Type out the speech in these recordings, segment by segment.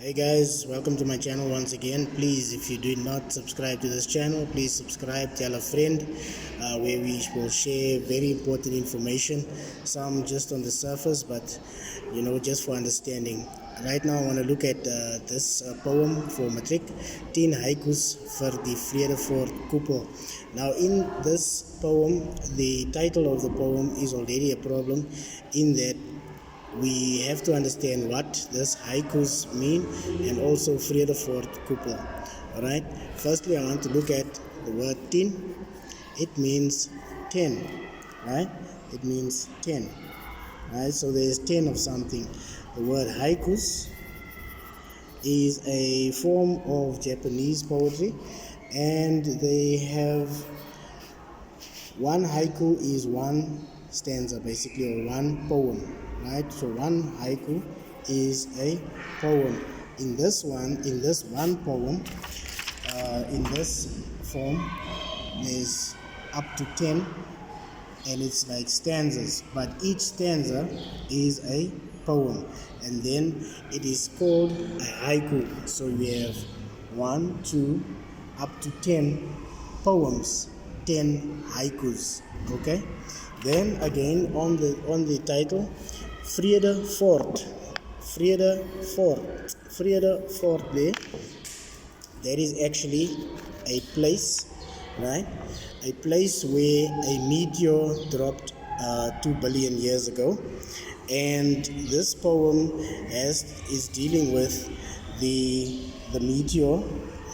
Hey guys, welcome to my channel once again. Please, if you do not subscribe to this channel, please subscribe, tell a friend, where we will share very important information, some just on the surface, but just for understanding. Right now I want to look at this poem for matric, Tien haikoes vir die Fredefort koepel. Now in this poem, the title of the poem is already a problem in that we have to understand what this haikoes mean and also Fredefort koepel. Alright, firstly I want to look at the word tien. It means 10, right? It means 10, right? So there is 10 of something. The word haikoes is a form of Japanese poetry, and they have one haiku is one stanza basically, or one poem, right? So one haiku is a poem. In this one poem, in this form, there's up to 10, and it's like stanzas, but each stanza is a poem, and then it is called a haiku. So we have 1, 2, up to 10 poems, 10 haikus. Okay, then again on the title, Fredefort, there is actually a place, right? A place where a meteor dropped 2 billion years ago, and this poem is dealing with the meteor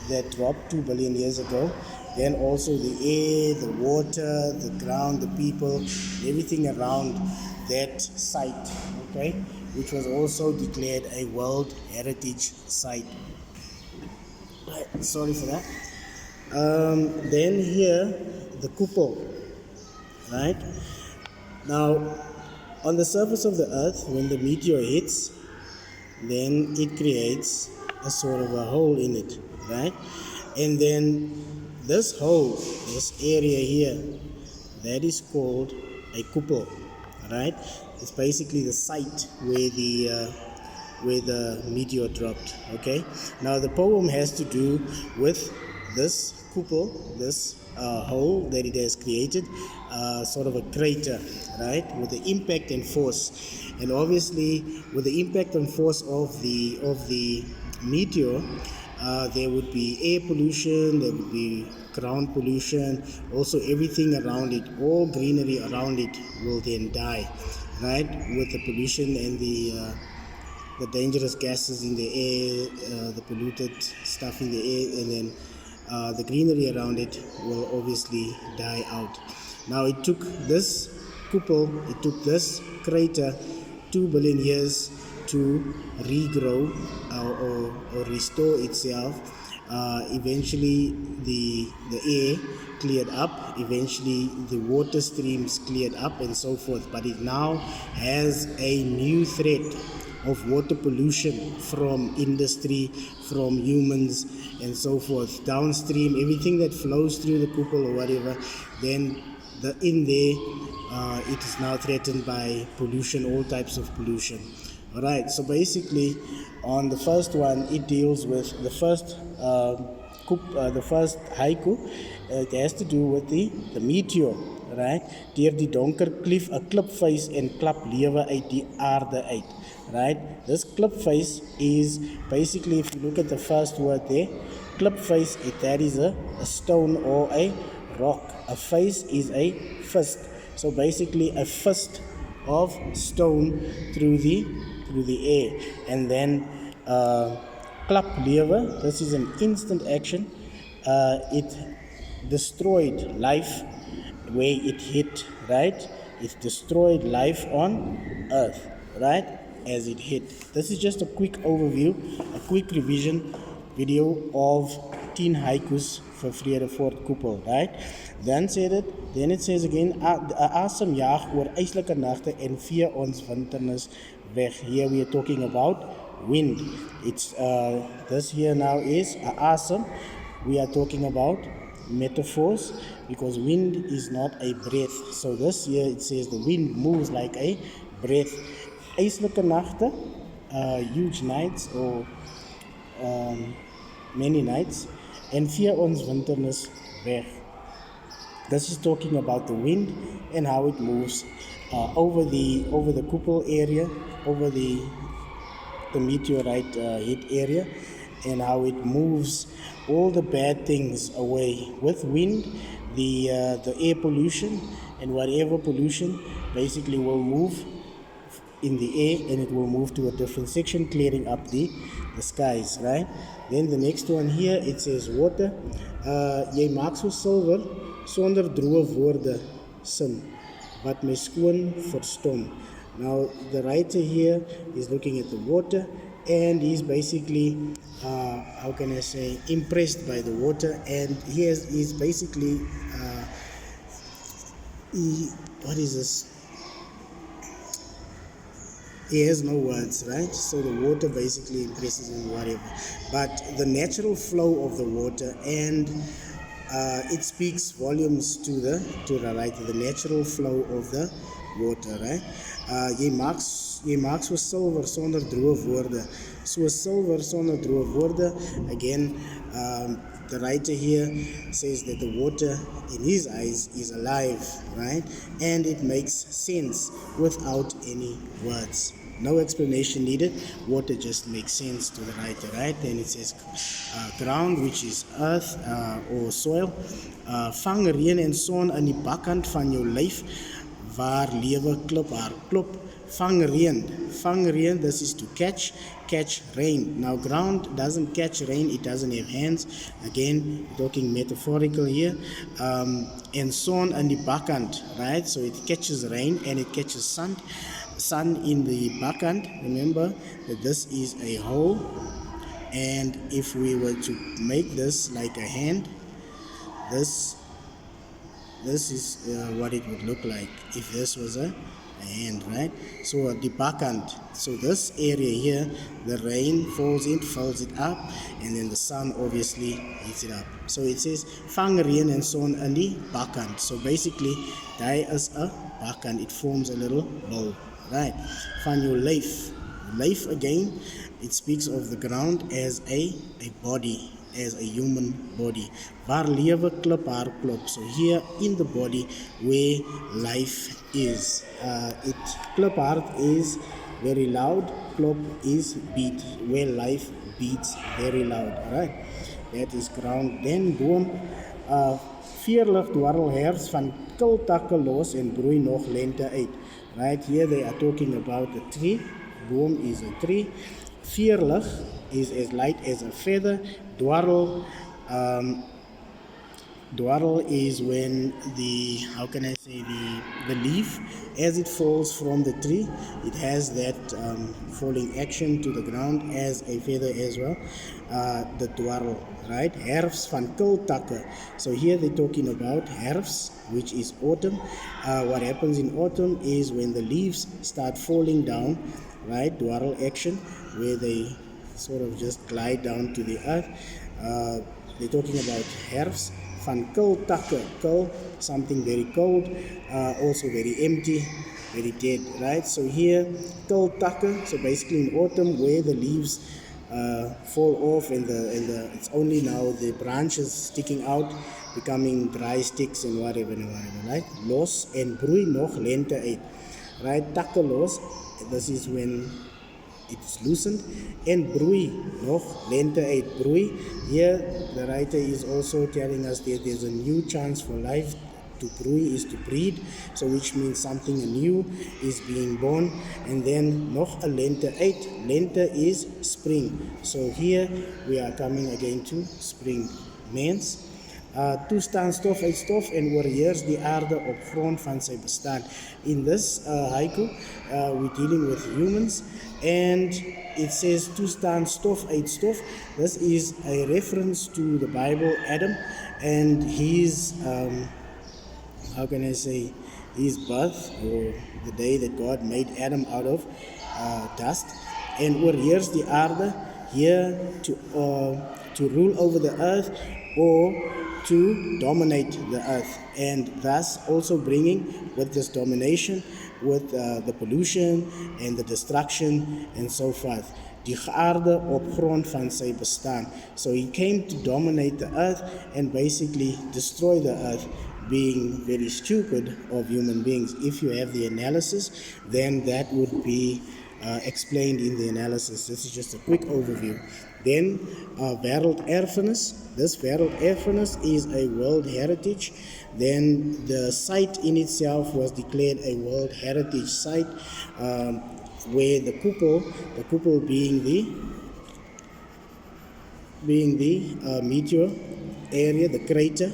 that dropped 2 billion years ago, then also the air, the water, the ground, the people, everything around that site, okay, which was also declared a World Heritage Site. Sorry for that. Then here, the koepel, right? Now, on the surface of the earth, when the meteor hits, then it creates a sort of a hole in it, right? And then this hole, this area here, that is called a koepel, right? It's basically the site where the meteor dropped. Okay. Now the poem has to do with this koepel, this hole that it has created, sort of a crater, right, with the impact and force. And obviously, with the impact and force of the meteor, there would be air pollution, there would be ground pollution, also everything around it, all greenery around it will then die, right, with the pollution and the dangerous gases in the air, the polluted stuff in the air, and then the greenery around it will obviously die out. Now it took this koepel, it took this crater 2 billion years to regrow or restore itself. Eventually the air cleared up, eventually the water streams cleared up, and so forth, but it now has a new threat of water pollution from industry, from humans, and so forth. Downstream, everything that flows through the koepel or whatever, then in there, it is now threatened by pollution, all types of pollution. Alright, so basically, on the first one, it deals with the first haiku. It has to do with the meteor, right? Deur die donker klief 'n klipvuis en klap lewe uit die aarde uit, right? This klipvuis is basically, if you look at the first word there, klipvuis, that is a stone or a rock. A face is a fist. So basically a fist of stone through the air. And then klap lewe, this is an instant action. It destroyed life where it hit, right? It destroyed life on earth, right, as it hit. This is just a quick overview, a quick revision video of 10 haikus for Fredefort koepel, right? Then it says again, 'n asem jaag oor yslike nagte en vee ons winternis weg. Here we are talking about wind. It's this here now is 'n asem. We are talking about metaphors, because wind is not a breath. So this here it says the wind moves like a breath. Yslike nagte, huge nights, or many nights, en vee ons winternis weg. This is talking about the wind and how it moves over the koepel area, over the meteorite hit area, and how it moves all the bad things away. With wind, the air pollution and whatever pollution basically will move in the air, and it will move to a different section, clearing up the skies, right? Then the next one here, it says water. Jy maak so silwer sonder droë woorde sin wat my skoon verstom. Now the writer here is looking at the water, and he's basically how can I say, impressed by the water, and he's basically what is this? He has no words, right? So the water basically impresses him, whatever. But the natural flow of the water, and it speaks volumes to the writer, the natural flow of the water, right? Jy maak so silwer sonder droë woorde. So silwer sonder droë woorde. Again, the writer here says that the water in his eyes is alive, right? And it makes sense without any words. No explanation needed. Water just makes sense to the writer, right? Then it says ground, which is earth or soil. Vang reën en son in die bakkant van jou lyf, waar lewe klip haar klop. Vang reën, this is to catch rain. Now ground doesn't catch rain, it doesn't have hands. Again, talking metaphorical here. And son in die bakkant, right? So it catches rain and it catches sun in the bakkant. Remember that this is a hole, and if we were to make this like a hand, this is what it would look like if this was a hand, right? So the bakkant, so this area here, the rain falls in, fills it up, and then the sun obviously heats it up. So it says vang reën en son in die bakkant. So basically daar is a bakkant, it forms a little bowl, right? Van jou lyf again, it speaks of the ground as a body, as a human body. Waar lewe klip haar klop. So here in the body where life is. It klip hard is very loud, klop is beat, where life beats very loud, right? That is ground. Then boom, veerlig dwarrel hers van kultakke los en broei nog lente uit. Right, here they are talking about a tree. Boom is a tree. Veerlig is as light as a feather. Dwarrel is when the, how can I say, the leaf, as it falls from the tree, it has that falling action to the ground as a feather as well. The dwarrel, right? Herfst van kultakke. So here they're talking about herfst, which is autumn. What happens in autumn is when the leaves start falling down, right? Dwarrel action, where they sort of just glide down to the earth. They're talking about herfst van kultakke. Kul, something very cold, also very empty, very dead, right? So here, kultakke, so basically in autumn where the leaves fall off and it's only now the branches sticking out, becoming dry sticks and whatever, right? Los en broei nog lente uit, right? Takke los, this is when it's loosened, and broei nog lente uit. Broei, here the writer is also telling us that there's a new chance for life. To broei is to breed, so which means something new is being born. And then nog 'n lente uit. Lente is spring. So here we are coming again to spring. Mens, toestaan stof uit stof en oorheers die aarde op grond van sy bestaan. In this haiku, we're dealing with humans, and it says toestaan stof uit stof. This is a reference to the Bible, Adam, and his how can I say, his birth, or the day that God made Adam out of dust. And oorheers die aarde, here to rule over the earth, or to dominate the earth, and thus also bringing with this domination, with the pollution and the destruction and so forth. die geaarde op grond van sy bestaan. So he came to dominate the earth and basically destroy the earth, being very stupid of human beings. If you have the analysis, then that would be explained in the analysis. This is just a quick overview. Then wêrelderfenis. This wêrelderfenis is a world heritage. Then the site in itself was declared a world heritage site, where the koepel being the meteor area, the crater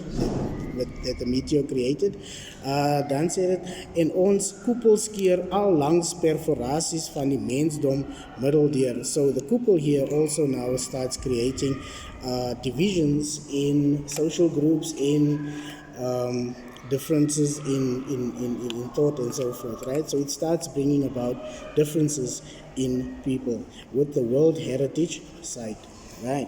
that the meteor created. Dan sê dit, en ons koepels keer al langs perforasies van die mensdom middeldeur. So the koepel here also now starts creating divisions in social groups, in differences in thought and so forth, right? So it starts bringing about differences in people with the World Heritage Site, right?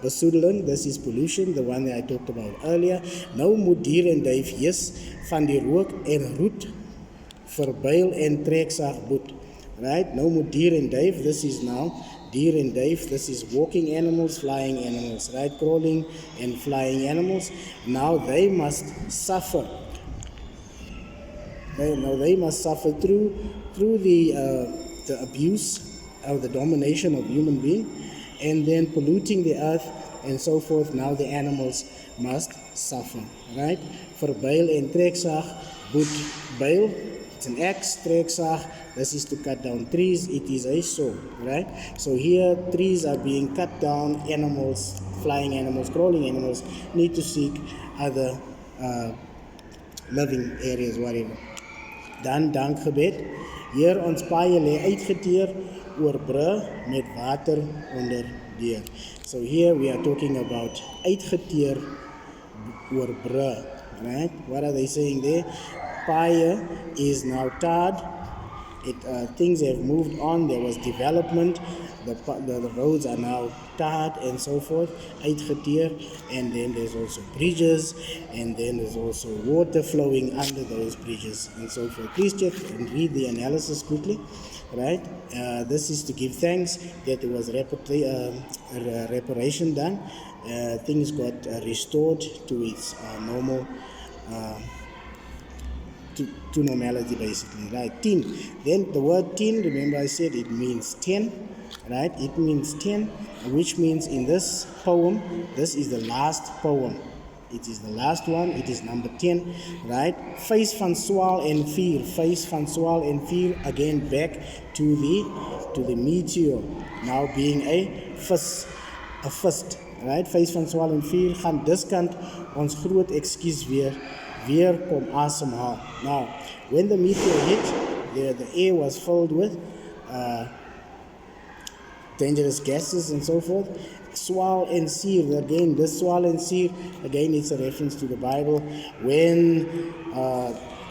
Besoedeling, this is pollution, the one that I talked about earlier. Nou moet dier en duif hees van die rook en roet, verbuil en treksaag boet, right? Nou moet dier en duif, this is now deer and duif, this is walking animals, flying animals, right? Crawling and flying animals. Now they must suffer. They must suffer through the abuse of the domination of human being, and then polluting the earth and so forth. Now the animals must suffer, right? Verbuil en treksaag, boet, buil, it's an axe, treksaag, this is to cut down trees, it is a saw, right? So here trees are being cut down, animals, flying animals, crawling animals need to seek other living areas, whatever. Dan dankgebed. Hier ons paaie lê uitgeteer oor brûe met water onder deur. So here we are talking about uitgeteer oor brûe, right? What are they saying there? Paaie is now tarred. Things have moved on. There was development. The roads are now tarred and so forth, uitgeteer, and then there's also bridges, and then there's also water flowing under those bridges and so forth. Please check and read the analysis quickly, right? This is to give thanks that there was reparation done. Things got restored to its normal to normality, basically, right? Tien. Then the word tien, remember I said it means 10, right? It means 10, which means in this poem, this is the last poem. It is the last one, it is number 10, right? Face van swaal en vuur, face van swaal en vuur, again back to the meteor, now being a fist, right? Face van swaal en vuur, gaan diskant ons groot ekskuus weer kom asemhaal. Now, when the meteor hit, the air was filled with dangerous gases and so forth. Swaal and seer, again, this swaal and seer, again, it's a reference to the Bible, when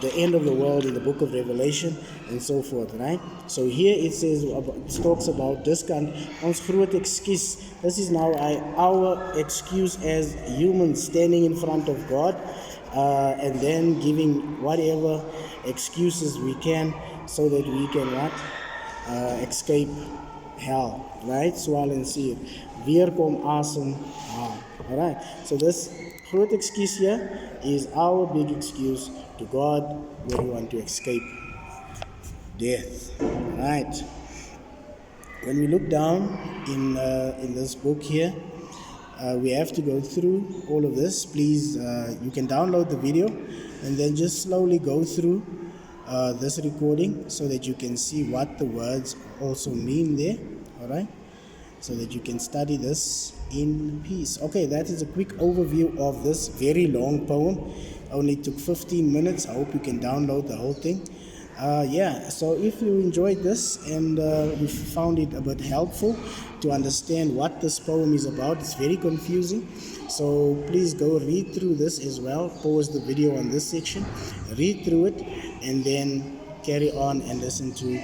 the end of the world in the book of Revelation and so forth, right? So here it says, it talks about diskant, ons groot ekskuus. This is now our excuse as humans standing in front of God, and then giving whatever excuses we can so that we can escape hell, right? Swaal en seer. Weer kom asem haal. Alright, so this groot excuse here is our big excuse to God when we want to escape death. Right. When we look down in this book here, we have to go through all of this. Please, you can download the video and then just slowly go through this recording so that you can see what the words also mean there. Alright, so that you can study this in peace. Okay, that is a quick overview of this very long poem. Only took 15 minutes. I hope you can download the whole thing. So if you enjoyed this and you found it a bit helpful to understand what this poem is about, it's very confusing. So please go read through this as well. Pause the video on this section, read through it, and then carry on and listen to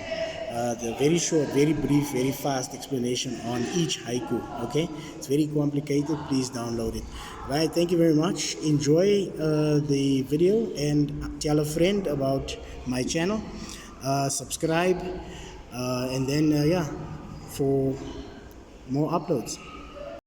the very short, very brief, very fast explanation on each haiku. Okay, it's very complicated. Please download it. Right, thank you very much. Enjoy the video and tell a friend about my channel. Subscribe, and then for more uploads.